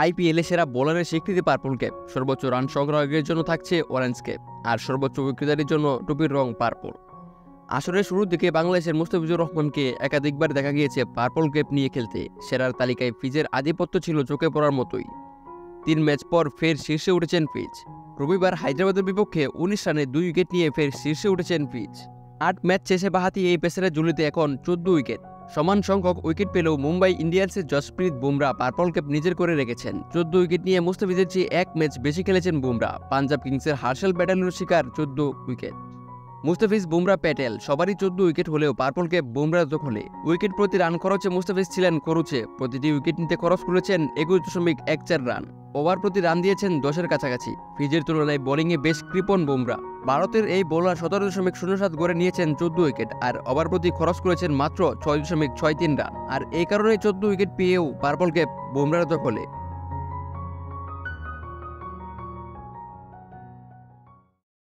আইপিএলে সেরা বোলারের স্বীকৃতি পার্পল ক্যাপ, সর্বোচ্চ রান সংগ্রাহকের জন্য থাকছে অরেঞ্জ ক্যাপ, আর সর্বোচ্চ উইকেটদারির জন্য টুপির রং পার্পল। আসরের শুরুর দিকে বাংলাদেশের মুস্তাফিজুর রহমানকে একাধিকবার দেখা গিয়েছে পার্পল ক্যাপ নিয়ে খেলতে। সেরার তালিকায় ফিজের আধিপত্য ছিল চোখে পড়ার মতোই। 3 ম্যাচ পর ফের শীর্ষে উঠেছেন ফিজ। রবিবার হায়দ্রাবাদের বিপক্ষে 19 রানে 2 উইকেট নিয়ে ফের শীর্ষে উঠেছেন ফিজ। 8 ম্যাচ শেষে বাহাতি এই পেসারের ঝুলিতে এখন 14 উইকেট। সমান সংখ্যক উইকেট পেলেও মুম্বাই ইন্ডিয়ান্সের জসপ্রীত বুমরা পার্পল ক্যাপ নিজের করে রেখেছেন। 14 উইকেট নিয়ে মুস্তাফিজের চেয়ে 1 ম্যাচ বেশি খেলেছেন বুমরা। পাঞ্জাব কিংসের হার্শাল প্যাটেলের শিকার 14 উইকেট। মুস্তাফিজ, বুমরা, প্যাটেল সবারই 14 উইকেট হলেও পার্পল ক্যাপ বুমরার দখলে। উইকেট প্রতি রান খরচে মুস্তাফিজ ছিলেন খরুচে। প্রতিটি উইকেট নিতে খরচ করেছেন 21.14 রান। ওভার প্রতি রান দিয়েছেন 10-এর কাছাকাছি। ফিজের তুলনায় বোলিংয়ে বেশ কৃপণ বুমরা। ভারতের এই বোলার 17.07 গড়ে নিয়েছেন 14 উইকেট, আর ওভার প্রতি খরচ করেছেন মাত্র 6.63 রান। আর এই কারণে 14 উইকেট পেয়েও পার্পল ক্যাপ বুমরার দখলে।